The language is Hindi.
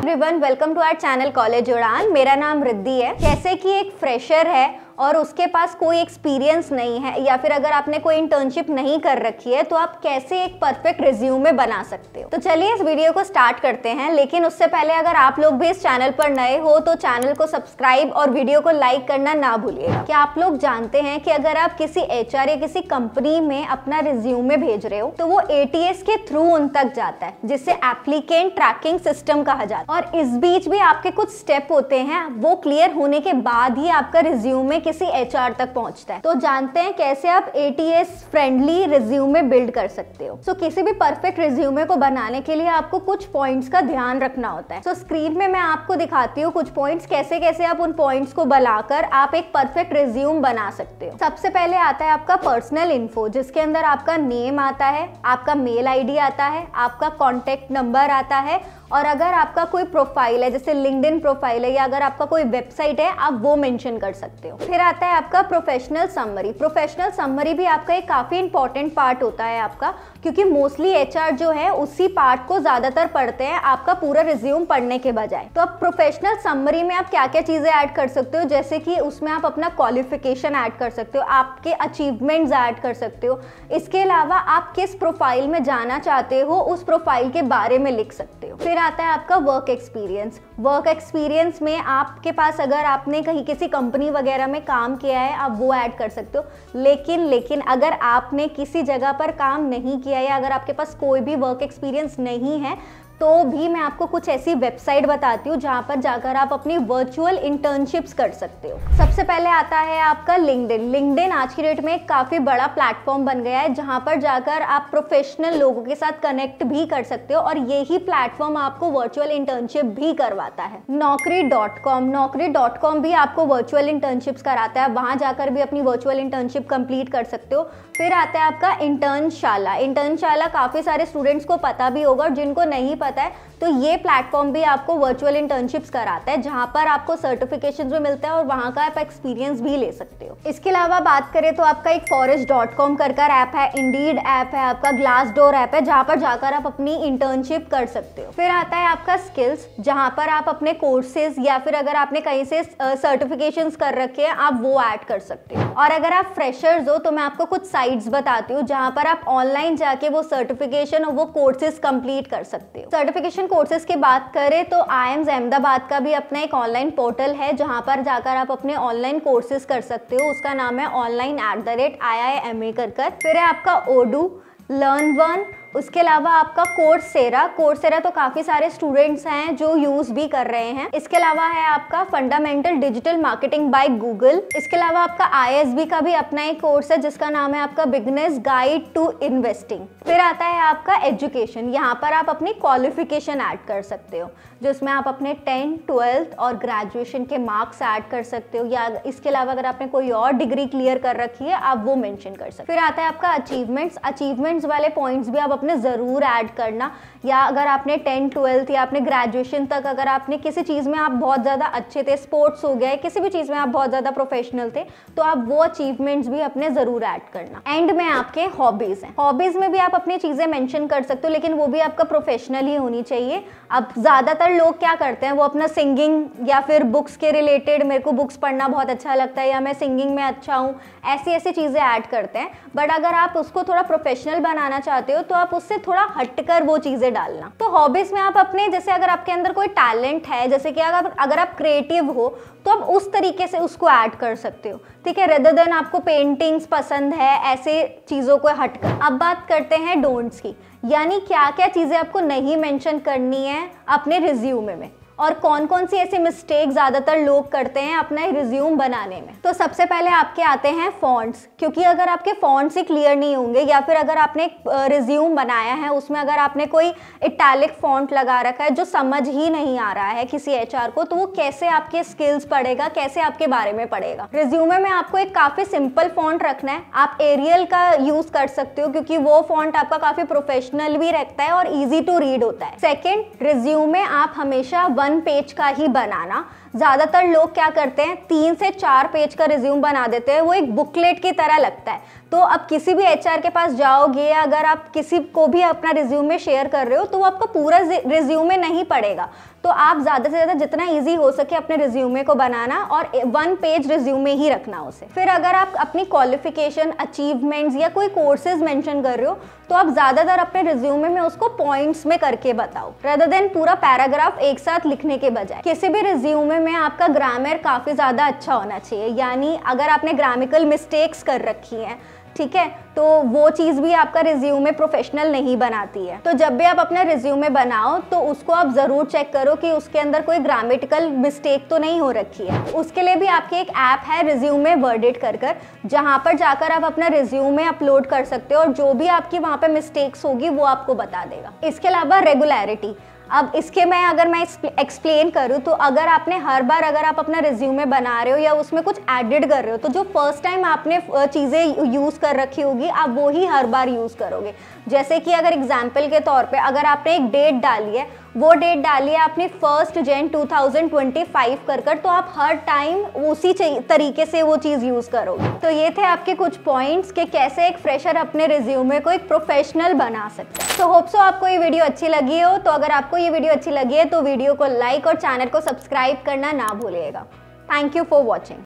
Everyone, welcome to our channel college Udaan. मेरा नाम रिद्धि है। जैसे कि एक फ्रेशर है और उसके पास कोई एक्सपीरियंस नहीं है या फिर अगर आपने कोई इंटर्नशिप नहीं कर रखी है तो आप कैसे एक परफेक्ट रिज्यूमे बना सकते हो। तो चलिए इस वीडियो को स्टार्ट करते हैं। लेकिन उससे पहले अगर आप लोग भी इस चैनल पर नए हो तो चैनल को सब्सक्राइब और वीडियो को लाइक करना ना भूलिएगा। क्या आप लोग जानते हैं कि अगर आप किसी HR या किसी कंपनी में अपना रिज्यूमे भेज रहे हो तो वो ATS के थ्रू उन तक जाता है, जिससे एप्लीकेंट ट्रैकिंग सिस्टम कहा जाता है। और इस बीच भी आपके कुछ स्टेप होते हैं, वो क्लियर होने के बाद ही आपका रिज्यूमे किसी HR तक पहुंचता है। तो जानते हैं कैसे आप ATS फ्रेंडली रिज्यूमे बिल्ड कर सकते हो। सो किसी भी परफेक्ट रिज्यूमे को बनाने के लिए आपको कुछ पॉइंट्स का ध्यान रखना होता है। सो स्क्रीन में मैं आपको दिखाती हूँ कुछ पॉइंट्स, कैसे कैसे आप उन पॉइंट्स को बनाकर आप एक परफेक्ट रिज्यूम बना सकते हो। सबसे पहले आता है आपका पर्सनल इन्फो, जिसके अंदर आपका नेम आता है, आपका मेल ID आता है, आपका कॉन्टेक्ट नंबर आता है, और अगर आपका कोई प्रोफाइल है जैसे लिंक्डइन प्रोफाइल है या अगर आपका कोई वेबसाइट है आप वो मेंशन कर सकते हो। फिर आता है आपका प्रोफेशनल समरी। प्रोफेशनल समरी भी आपका एक काफ़ी इंपॉर्टेंट पार्ट होता है आपका, क्योंकि मोस्टली HR जो है उसी पार्ट को ज़्यादातर पढ़ते हैं आपका पूरा रिज्यूम पढ़ने के बजाय। तो अब प्रोफेशनल समरी में आप क्या क्या चीज़ें ऐड कर सकते हो, जैसे कि उसमें आप अपना क्वालिफिकेशन ऐड कर सकते हो, आपके अचीवमेंट्स ऐड कर सकते हो। इसके अलावा आप किस प्रोफाइल में जाना चाहते हो उस प्रोफाइल के बारे में लिख सकते हो। फिर आता है आपका वर्क एक्सपीरियंस। वर्क एक्सपीरियंस में आपके पास अगर आपने कहीं किसी कंपनी वगैरह में काम किया है आप वो ऐड कर सकते हो। लेकिन अगर आपने किसी जगह पर काम नहीं किया या अगर आपके पास कोई भी वर्क एक्सपीरियंस नहीं है तो भी मैं आपको कुछ ऐसी वेबसाइट बताती हूँ जहाँ पर जाकर आप अपनी वर्चुअल इंटर्नशिप्स कर सकते हो। सबसे पहले आता है आपका लिंक्डइन। लिंक्डइन आज की डेट में एक काफ़ी बड़ा प्लेटफॉर्म बन गया है जहाँ पर जाकर आप प्रोफेशनल लोगों के साथ कनेक्ट भी कर सकते हो, और यही प्लेटफॉर्म आपको वर्चुअल इंटर्नशिप भी करवाता है। Naukri.com भी आपको वर्चुअल इंटर्नशिप्स कराता है, वहाँ जाकर भी अपनी वर्चुअल इंटर्नशिप कंप्लीट कर सकते हो। फिर आता है आपका इंटर्नशाला। इंटर्नशाला काफ़ी सारे स्टूडेंट्स को पता भी होगा, और जिनको नहीं पता है तो ये प्लेटफॉर्म भी आपको वर्चुअल इंटर्नशिप्स कराता है, जहां पर आपको सर्टिफिकेशन भी मिलता है और वहां का आप एक्सपीरियंस भी ले सकते हो। इसके अलावा बात करें तो आपका एक forest.com कर ऐप है, इंडीड ऐप है, आपका ग्लासडोर ऐप है, जहां पर जाकर आप अपनी इंटर्नशिप कर सकते हो। फिर आता है आपका स्किल्स, जहां पर आप अपने कोर्सेज या फिर अगर आपने कहीं से सर्टिफिकेशंस कर रखे हैं आप वो ऐड कर सकते हो। और अगर आप फ्रेशर्स हो तो मैं आपको कुछ साइट्स बताती हूँ जहां पर आप ऑनलाइन जाके वो सर्टिफिकेशन और वो कोर्सेज कंप्लीट कर सकते हो। सर्टिफिकेशन कोर्सेज की बात करें तो IIMS अहमदाबाद का भी अपना एक ऑनलाइन पोर्टल है जहां पर जाकर आप अपने ऑनलाइन कोर्सेज कर सकते हो। उसका नाम है online@IIMA कर। फिर है आपका ओडू, लर्न1। उसके अलावा आपका कोर्सेरा तो काफ़ी सारे स्टूडेंट्स हैं जो यूज़ भी कर रहे हैं। इसके अलावा है आपका fundamental digital marketing by Google. इसके अलावा आपका ISB का भी अपना एक कोर्स है जिसका नाम है आपका बिगनर्स गाइड टू इन्वेस्टिंग। फिर आता है आपका एजुकेशन। यहाँ पर आप अपनी क्वालिफिकेशन ऐड कर सकते हो, जिसमें आप अपने 10th, 12th और ग्रेजुएशन के मार्क्स ऐड कर सकते हो, या इसके अलावा अगर आपने कोई और डिग्री क्लियर कर रखी है आप वो मेंशन कर सकते हो। फिर आता है आपका अचीवमेंट्स वाले पॉइंट्स भी आप अपने ज़रूर ऐड करना, या अगर आपने 10th, 12th या आपने ग्रेजुएशन तक अगर आपने किसी चीज़ में आप बहुत ज़्यादा अच्छे थे, स्पोर्ट्स हो गया, किसी भी चीज़ में आप बहुत ज़्यादा प्रोफेशनल थे, तो आप वो अचीवमेंट्स भी अपने ज़रूर ऐड करना। एंड में आपके हॉबीज़ हैं। हॉबीज़ में भी आप अपनी चीज़ें मेंशन कर सकते हो, लेकिन वो भी आपका प्रोफेशनल ही होनी चाहिए। अब ज़्यादातर लोग क्या करते हैं, वो अपना सिंगिंग या फिर बुक्स के रिलेटेड, मेरे को बुक्स पढ़ना बहुत अच्छा लगता है या मैं सिंगिंग में अच्छा हूँ, ऐसी चीज़ें ऐड करते हैं। बट अगर आप उसको थोड़ा प्रोफेशनल बनाना चाहते हो तो आप उससे थोड़ा हटकर वो चीज़ें डालना। तो हॉबीज़ में आप अपने, जैसे अगर आपके अंदर कोई टैलेंट है, जैसे कि अगर आप क्रिएटिव हो तो आप उस तरीके से उसको ऐड कर सकते हो, ठीक है, रेदर देन आपको पेंटिंग्स पसंद है, ऐसे चीज़ों को हटकर। अब बात करते हैं डोंट्स की, यानी क्या क्या चीज़ें आपको नहीं मेंशन करनी है अपने रिज्यूमे में, और कौन कौन सी ऐसे मिस्टेक ज़्यादातर लोग करते हैं अपना रिज्यूम बनाने में। तो सबसे पहले आपके आते हैं फॉन्ट्स, क्योंकि अगर आपके फॉन्ट्स ही क्लियर नहीं होंगे या फिर अगर आपने रिज्यूम बनाया है उसमें अगर आपने कोई इटैलिक फॉन्ट लगा रखा है जो समझ ही नहीं आ रहा है किसी HR को, तो वो कैसे आपके स्किल्स पढ़ेगा, कैसे आपके बारे में पढ़ेगा। रिज्यूमे में आपको एक काफ़ी सिंपल फॉन्ट रखना है। आप एरियल का यूज़ कर सकते हो क्योंकि वो फॉन्ट आपका काफ़ी प्रोफेशनल भी रखता है और ईजी टू रीड होता है। सेकेंड, रिज्यूमे आप हमेशा 1 पेज का ही बनाना, ज़्यादातर लोग क्या करते हैं 3 से 4 पेज का रिज्यूम बना देते हैं, वो एक बुकलेट की तरह लगता है। तो अब किसी भी एचआर के पास जाओगे, अगर आप किसी को भी अपना रिज्यूमे शेयर कर रहे हो तो वो आपका पूरा रिज्यूमे नहीं पढ़ेगा। तो आप ज़्यादा से ज़्यादा जितना इजी हो सके अपने रिज्यूमे को बनाना और 1 पेज रिज्यूमे ही रखना उसे। फिर अगर आप अपनी क्वालिफिकेशन, अचीवमेंट्स या कोई कोर्सेज मेंशन कर रहे हो तो आप ज़्यादातर अपने रिज्यूमे में उसको पॉइंट्स में करके बताओ, रेदर देन पूरा पैराग्राफ एक साथ लिखने के बजाय। किसी भी रिज्यूमे में आपका ग्रामर काफ़ी ज़्यादा अच्छा होना चाहिए, यानी अगर आपने ग्रामिकल मिस्टेक्स कर रखी हैं, ठीक है, तो वो चीज़ भी आपका रिज्यूमे प्रोफेशनल नहीं बनाती है। तो जब भी आप अपना रिज्यूमे बनाओ तो उसको आप ज़रूर चेक करो कि उसके अंदर कोई ग्रामेटिकल मिस्टेक तो नहीं हो रखी है। उसके लिए भी आपकी एक ऐप है रिज्यूमे वर्डिट कर जहाँ पर जाकर आप अपना रिज्यूमे अपलोड कर सकते हो और जो भी आपकी वहाँ पे मिस्टेक्स होगी वो आपको बता देगा। इसके अलावा रेगुलरिटी, अब इसके अगर मैं एक्सप्लेन करूँ तो अगर आपने हर बार अगर आप अपना रिज्यूमे बना रहे हो या उसमें कुछ एडिट कर रहे हो तो जो फर्स्ट टाइम आपने चीज़ें यूज़ कर रखी होगी आप वो ही हर बार यूज़ करोगे। जैसे कि अगर एग्जाम्पल के तौर पे अगर आपने एक डेट डाली है, वो डेट डाली है आपने 1 जनवरी 2025 कर तो आप हर टाइम उसी तरीके से वो चीज़ यूज़ करोगे। तो ये थे आपके कुछ पॉइंट्स कि कैसे एक फ्रेशर अपने रिज्यूमे को एक प्रोफेशनल बना सकता है। तो होप सो आपको ये वीडियो अच्छी लगी हो। तो अगर आपको ये वीडियो अच्छी लगी है तो वीडियो को लाइक और चैनल को सब्सक्राइब करना ना भूलिएगा। Thank you for watching.